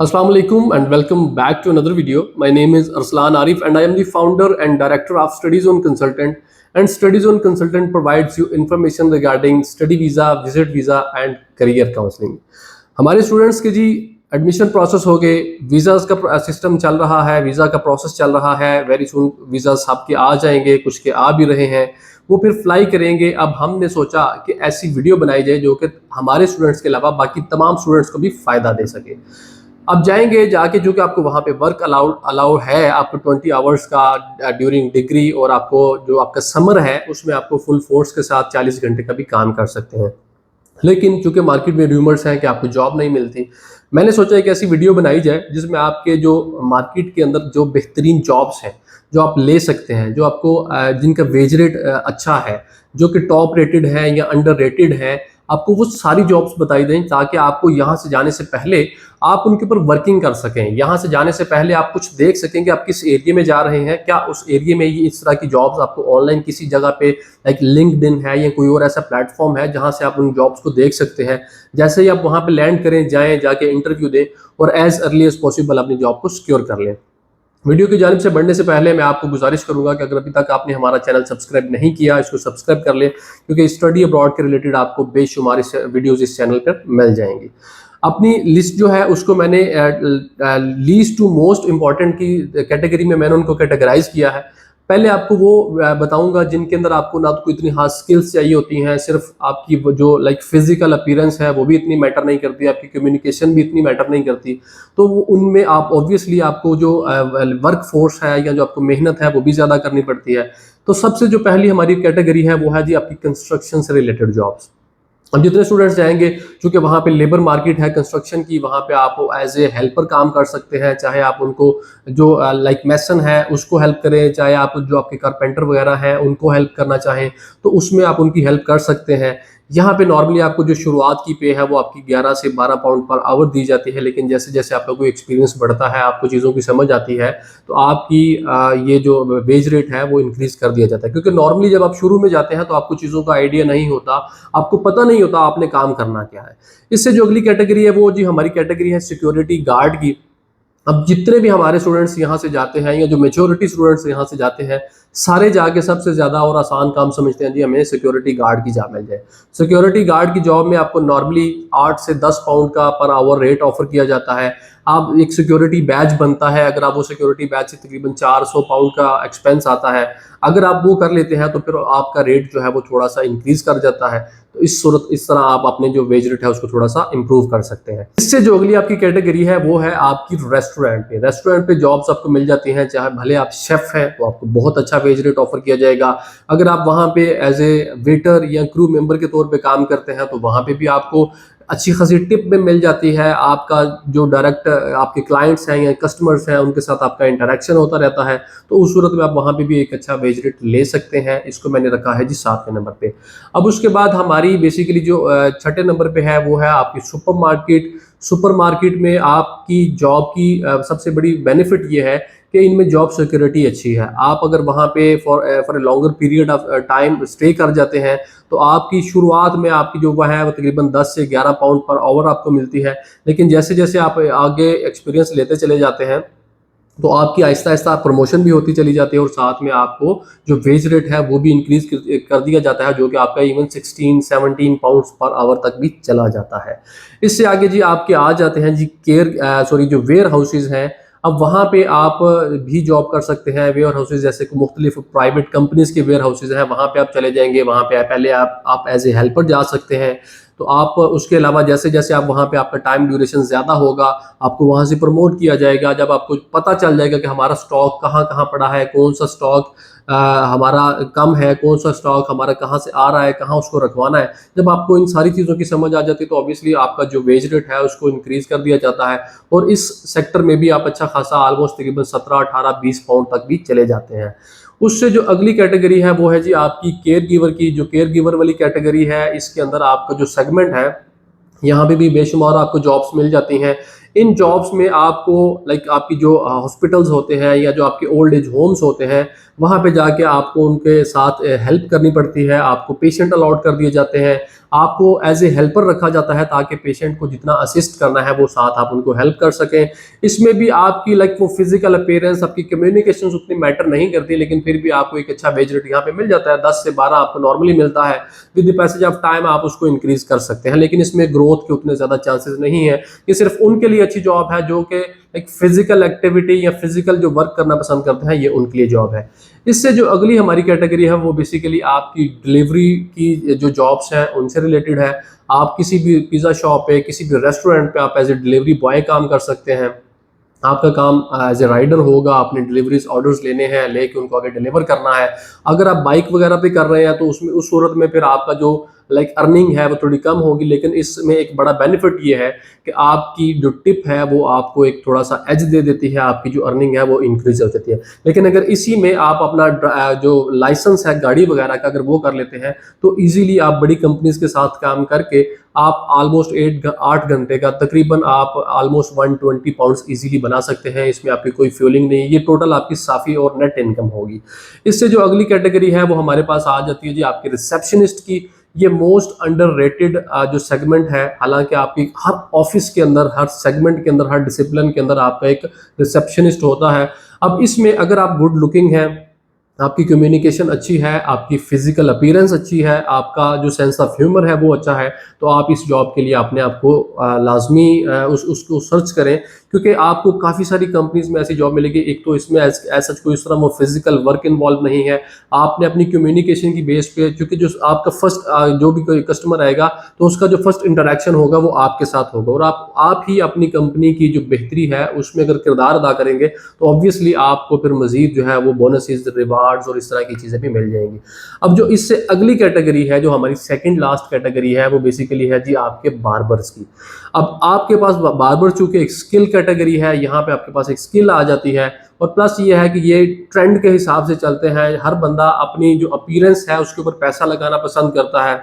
Assalamu alaikum and welcome back to another video. My name is Arslan Arif and I am the founder and director of Study Zone Consultant. And Study Zone Consultant provides you information regarding study visa, visit visa and career counseling. हमारे students के जी admission process हो गए, visas का system चल रहा है, visa का process चल रहा है, वेरी सून वीज़ाज़ आपके आ जाएंगे, कुछ के आ भी रहे हैं, वो फिर फ्लाई करेंगे। अब हमने सोचा कि ऐसी वीडियो बनाई जाए जो कि हमारे स्टूडेंट्स के अलावा बाकी तमाम स्टूडेंट्स को भी फ़ायदा दे सके। अब जाएंगे जाके जो कि आपको वहाँ पे वर्क अलाउड है आपको 20 आवर्स का ड्यूरिंग डिग्री, और आपको जो आपका समर है उसमें आपको फुल फोर्स के साथ 40 घंटे का भी काम कर सकते हैं। लेकिन चूंकि मार्केट में र्यूमर्स हैं कि आपको जॉब नहीं मिलती, मैंने सोचा एक ऐसी वीडियो बनाई जाए जिसमें आपके जो मार्केट के अंदर जो बेहतरीन जॉब्स हैं जो आप ले सकते हैं, जो आपको जिनका वेज रेट अच्छा है, जो कि टॉप रेटेड है या अंडर रेटेड है, आपको वो सारी जॉब्स बताई दें ताकि आपको यहाँ से जाने से पहले आप उनके ऊपर वर्किंग कर सकें। यहाँ से जाने से पहले आप कुछ देख सकें कि आप किस एरिया में जा रहे हैं, क्या उस एरिया में ये इस तरह की जॉब्स आपको ऑनलाइन किसी जगह पे लाइक लिंक्डइन है या कोई और ऐसा प्लेटफॉर्म है जहाँ से आप उन जॉब्स को देख सकते हैं। जैसे ही आप वहाँ पे लैंड करें, जाएँ, जाके इंटरव्यू दें और एज अर्ली एज पॉसिबल अपनी जॉब को सिक्योर कर लें। वीडियो की जानिब से बढ़ने से पहले मैं आपको गुजारिश करूंगा कि अगर अभी तक आपने हमारा चैनल सब्सक्राइब नहीं किया, इसको सब्सक्राइब कर लें, क्योंकि स्टडी अब्रॉड के रिलेटेड आपको बेशुमार वीडियोस इस चैनल पर मिल जाएंगी। अपनी लिस्ट जो है उसको मैंने लीस्ट टू मोस्ट इम्पॉर्टेंट की कैटेगरी में मैंने उनको कैटेगराइज किया है। पहले आपको वो बताऊंगा जिनके अंदर आपको ना तो कोई इतनी हार्ड स्किल्स चाहिए होती हैं, सिर्फ आपकी जो लाइक फिजिकल अपीयरेंस है वो भी इतनी मैटर नहीं करती, आपकी कम्युनिकेशन भी इतनी मैटर नहीं करती। तो उनमें आप ऑब्वियसली आपको जो वर्क फोर्स है या जो आपको मेहनत है वो भी ज़्यादा करनी पड़ती है। तो सबसे जो पहली हमारी कैटेगरी है वो है जी आपकी कंस्ट्रक्शन से रिलेटेड जॉब्स। अब जितने स्टूडेंट्स जाएंगे, चूंकि वहाँ पे लेबर मार्केट है कंस्ट्रक्शन की, वहाँ पे आप एज ए हेल्पर काम कर सकते हैं, चाहे आप उनको जो लाइक मैसन है उसको हेल्प करें, चाहे आप जो आपके कारपेंटर वगैरह हैं उनको हेल्प करना चाहें तो उसमें आप उनकी हेल्प कर सकते हैं। यहाँ पे नॉर्मली आपको जो शुरुआत की पे है वो आपकी 11 से 12 पाउंड पर आवर दी जाती है, लेकिन जैसे जैसे आपका कोई एक्सपीरियंस बढ़ता है, आपको चीज़ों की समझ आती है, तो आपकी ये जो वेज रेट है वो इंक्रीज कर दिया जाता है। क्योंकि नॉर्मली जब आप शुरू में जाते हैं तो आपको चीज़ों का आइडिया नहीं होता, आपको पता नहीं होता आपने काम करना क्या है। इससे जो अगली कैटेगरी है वो जी हमारी कैटेगरी है सिक्योरिटी गार्ड की। अब जितने भी हमारे स्टूडेंट्स यहाँ से जाते हैं या जो मेजोरिटी स्टूडेंट्स यहाँ से जाते हैं, सारे जाके सबसे ज़्यादा और आसान काम समझते हैं जी हमें सिक्योरिटी गार्ड की जॉब मिल जाए। सिक्योरिटी गार्ड की जॉब में आपको नॉर्मली 8 से 10 पाउंड का पर आवर रेट ऑफर किया जाता है। आप एक सिक्योरिटी बैच बनता है, अगर आप वो सिक्योरिटी बैच से तकरीबन 400 पाउंड का एक्सपेंस आता है, अगर आप वो कर लेते हैं तो फिर आपका रेट जो है वो थोड़ा सा इंक्रीज कर जाता है। तो इस तरह आप अपने जो वेज रेट है उसको थोड़ा सा इंप्रूव कर सकते हैं। इससे जो अगली आपकी कैटेगरी है वो है आपकी रेस्टोरेंट पे जॉब्स आपको मिल जाती हैं। चाहे भले आप शेफ हैं तो आपको बहुत अच्छा वेज रेट ऑफर किया जाएगा। अगर आप वहाँ पे एज ए वेटर या क्रू मेंबर के तौर पे काम करते हैं तो वहाँ पे भी आपको अच्छी खासी टिप में मिल जाती है। आपका जो डायरेक्ट आपके क्लाइंट्स हैं या कस्टमर्स हैं उनके साथ आपका इंटरेक्शन होता रहता है, तो उस सूरत में आप वहाँ पे भी एक अच्छा वेज रेट ले सकते हैं। इसको मैंने रखा है जी 7वें नंबर पे। अब उसके बाद हमारी बेसिकली जो 6ठे नंबर पे है वो है आपकी सुपर मार्केट में आपकी जॉब की सबसे बड़ी बेनिफिट ये है कि इनमें जॉब सिक्योरिटी अच्छी है। आप अगर वहाँ पे for a longer period of time stay कर जाते हैं तो आपकी शुरुआत में आपकी जो वह है वो तकरीबन 10 से 11 पाउंड पर आवर आपको मिलती है, लेकिन जैसे जैसे आप आगे एक्सपीरियंस लेते चले जाते हैं तो आपकी आहिस्ता आहिस्ता प्रमोशन भी होती चली जाती है और साथ में आपको जो वेज रेट है वो भी इंक्रीज कर दिया जाता है, जो कि आपका इवन 16-17 पाउंड पर आवर तक भी चला जाता है। इससे आगे जी आपके आ जाते हैं जी जो वेयर हाउसेज हैं। अब वहाँ पे आप भी जॉब कर सकते हैं। वेयर हाउसेज जैसे कि मुख्तलिफ प्राइवेट कंपनीज के वेयर हाउसेज हैं, वहाँ पे आप चले जाएंगे। वहाँ पे पहले आप एज ए हेल्पर जा सकते हैं। तो आप उसके अलावा जैसे जैसे आप वहाँ पे आपका टाइम ड्यूरेशन ज़्यादा होगा, आपको वहाँ से प्रमोट किया जाएगा। जब आपको पता चल जाएगा कि हमारा स्टॉक कहाँ कहाँ पड़ा है, कौन सा स्टॉक हमारा कम है, कौन सा स्टॉक हमारा कहाँ से आ रहा है, कहाँ उसको रखवाना है, जब आपको इन सारी चीज़ों की समझ आ जाती है तो ऑब्वियसली आपका जो वेज रेट है उसको इंक्रीज कर दिया जाता है। और इस सेक्टर में भी आप अच्छा खासा ऑलमोस्ट तकरीबन 17-18-20 पाउंड तक भी चले जाते हैं। उससे जो अगली कैटेगरी है वो है जी आपकी केयर गिवर की। जो केयर गिवर वाली कैटेगरी है इसके अंदर आपका जो सेगमेंट है यहाँ पे भी बेशुमार आपको जॉब्स मिल जाती हैं। इन जॉब्स में आपको लाइक आपकी जो हॉस्पिटल्स होते हैं या जो आपके ओल्ड एज होम्स होते हैं, वहाँ पे जाके आपको उनके साथ हेल्प करनी पड़ती है, आपको पेशेंट अलॉट कर दिए जाते हैं, आपको एज ए हेल्पर रखा जाता है ताकि पेशेंट को जितना असिस्ट करना है वो साथ आप उनको हेल्प कर सकें। इसमें भी आपकी लाइक वो फिजिकल अपीयरेंस, आपकी कम्युनिकेशन उतनी मैटर नहीं करती, लेकिन फिर भी आपको एक अच्छा वेज रेट यहाँ पे मिल जाता है, 10 से 12 आपको नॉर्मली मिलता है। With the passage of time आप उसको इंक्रीज कर सकते हैं, लेकिन इसमें ग्रोथ के उतने ज्यादा चांसेस नहीं है। ये सिर्फ उनके लिए अच्छी जॉब है जो कि एक फिजिकल एक्टिविटी या फिजिकल जो वर्क करना पसंद करते हैं, ये उनके लिए जॉब है। इससे जो अगली हमारी कैटेगरी है वो बेसिकली आपकी डिलीवरी की जो जॉब्स हैं उनसे रिलेटेड है। आप किसी भी पिज़्ज़ा शॉप पे, किसी भी रेस्टोरेंट पे आप एज ए डिलीवरी बॉय काम कर सकते हैं। आपका काम एज ए राइडर होगा, आपने डिलीवरीज ऑर्डर्स लेने हैं, लेके उनको आगे डिलीवर करना है। अगर आप बाइक वगैरह पे कर रहे हैं तो उसमें उस सूरत में फिर आपका जो लाइक अर्निंग है वो थोड़ी कम होगी, लेकिन इसमें एक बड़ा बेनिफिट ये है कि आपकी जो टिप है वो आपको एक थोड़ा सा एज दे देती है, आपकी जो अर्निंग है वो इंक्रीज हो जाती है। लेकिन अगर इसी में आप अपना जो लाइसेंस है गाड़ी वगैरह का अगर वो कर लेते हैं तो ईजिली आप बड़ी कंपनीज के साथ काम करके आप ऑलमोस्ट 8 घंटे का तकरीबन आप ऑलमोस्ट 120 पाउंड्स इजीली बना सकते हैं। इसमें आपकी कोई फ्यूलिंग नहीं, ये टोटल आपकी साफ़ी और नेट इनकम होगी। इससे जो अगली कैटेगरी है वो हमारे पास आ जाती है जी आपकी रिसेप्शनिस्ट की। ये मोस्ट अंडररेटेड जो सेगमेंट है, हालांकि आपकी हर ऑफिस के अंदर, हर सेगमेंट के अंदर, हर डिसिप्लिन के अंदर आपका एक रिसेप्शनिस्ट होता है। अब इसमें अगर आप गुड लुकिंग है, आपकी कम्युनिकेशन अच्छी है, आपकी फिजिकल अपीयरेंस अच्छी है, आपका जो सेंस ऑफ ह्यूमर है वो अच्छा है, तो आप इस जॉब के लिए अपने आप को लाजमी उसको सर्च करें, क्योंकि आपको काफ़ी सारी कंपनीज में ऐसी जॉब मिलेगी। एक तो इसमें सच कोई इस तरह वो फिजिकल वर्क इन्वॉल्व नहीं है, आपने अपनी कम्युनिकेशन की बेस पे, क्योंकि जो आपका फर्स्ट जो भी कोई कस्टमर आएगा तो उसका जो फर्स्ट इंटरेक्शन होगा वो आपके साथ होगा, और आप ही अपनी कंपनी की जो बेहतरी है उसमें अगर किरदार अदा करेंगे तो ऑब्वियसली आपको फिर मजीद जो है वो बोनसेस, रिवार्ड्स और इस तरह की चीज़ें भी मिल जाएंगी। अब जो इससे अगली कैटेगरी है, जो हमारी सेकंड लास्ट कैटेगरी है, वो बेसिकली है जी आपके बार्बर्स की। अब आपके पास बार्बर चूंकि एक स्किल कैटेगरी है, यहाँ पे आपके पास एक स्किल आ जाती है, और प्लस ये है कि ये ट्रेंड के हिसाब से चलते हैं। हर बंदा अपनी जो अपीयरेंस है उसके ऊपर पैसा लगाना पसंद करता है,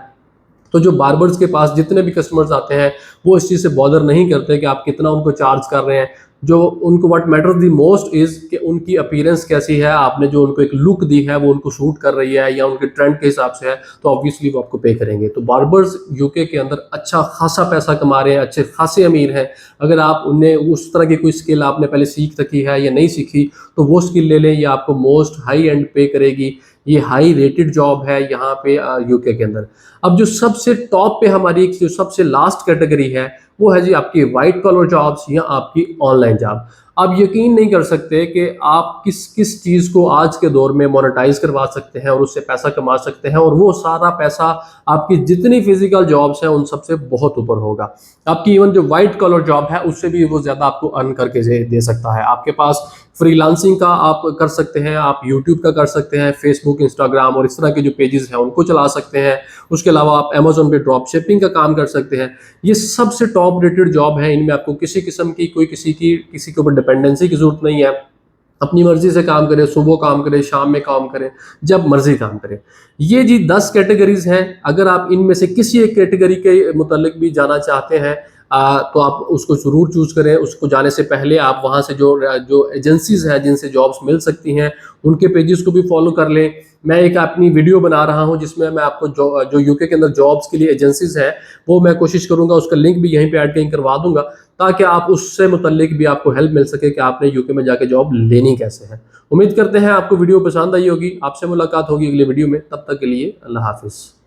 तो जो बार्बर्स के पास जितने भी कस्टमर्स आते हैं वो इस चीज़ से बॉदर नहीं करते कि आप कितना उनको चार्ज कर रहे हैं। जो उनको what matters the most is कि उनकी अपीयरेंस कैसी है, आपने जो उनको एक लुक दी है वो उनको सूट कर रही है या उनके ट्रेंड के हिसाब से है, तो ऑब्वियसली वो आपको पे करेंगे। तो बार्बर्स यूके के अंदर अच्छा खासा पैसा कमा रहे हैं, अच्छे खासे अमीर हैं। अगर आप उन्हें उस तरह की कोई स्किल आपने पहले सीख रखी है या नहीं सीखी तो वो स्किल ले लें, ये आपको मोस्ट हाई एंड पे करेगी। ये हाई रेटेड जॉब है यहाँ पे यूके के अंदर। अब जो सबसे टॉप पे हमारी जो सबसे लास्ट कैटेगरी है वो है जी आपकी वाइट कॉलर जॉब्स या आपकी ऑनलाइन जॉब। आप यकीन नहीं कर सकते कि आप किस किस चीज़ को आज के दौर में मोनेटाइज करवा सकते हैं और उससे पैसा कमा सकते हैं, और वो सारा पैसा आपकी जितनी फिजिकल जॉब्स हैं उन सबसे बहुत ऊपर होगा। आपकी इवन जो वाइट कॉलर जॉब है उससे भी वो ज़्यादा आपको अर्न करके दे सकता है। आपके पास फ्रीलांसिंग का आप कर सकते हैं, आप यूट्यूब का कर सकते हैं, फेसबुक, इंस्टाग्राम और इस तरह के जो पेजेस हैं उनको चला सकते हैं। उसके अलावा आप अमेजोन पे ड्रॉप शिपिंग का काम कर सकते हैं। ये सबसे टॉप रेटेड जॉब है, इनमें आपको किसी किस्म की कोई किसी के ऊपर डिपेंडेंसी की जरूरत नहीं है। अपनी मर्जी से काम करें, सुबह काम करें, शाम में काम करें, जब मर्जी काम करें। ये जी 10 कैटेगरीज हैं। अगर आप इनमें से किसी एक कैटेगरी के मुतालिक भी जाना चाहते हैं तो आप उसको ज़रूर चूज़ करें। उसको जाने से पहले आप वहाँ से जो एजेंसीज हैं जिनसे जॉब्स मिल सकती हैं उनके पेजेस को भी फॉलो कर लें। मैं एक अपनी वीडियो बना रहा हूँ जिसमें मैं आपको जो यूके के अंदर जॉब्स के लिए एजेंसीज हैं वो मैं कोशिश करूँगा उसका लिंक भी यहीं पे ऐड कहीं करवा दूंगा, ताकि आप उससे मुतल्लिक भी आपको हेल्प मिल सके कि आपने यूके में जाके जॉब लेनी कैसे है। उम्मीद करते हैं आपको वीडियो पसंद आई होगी। आपसे मुलाकात होगी अगली वीडियो में, तब तक के लिए अल्लाह हाफिज़।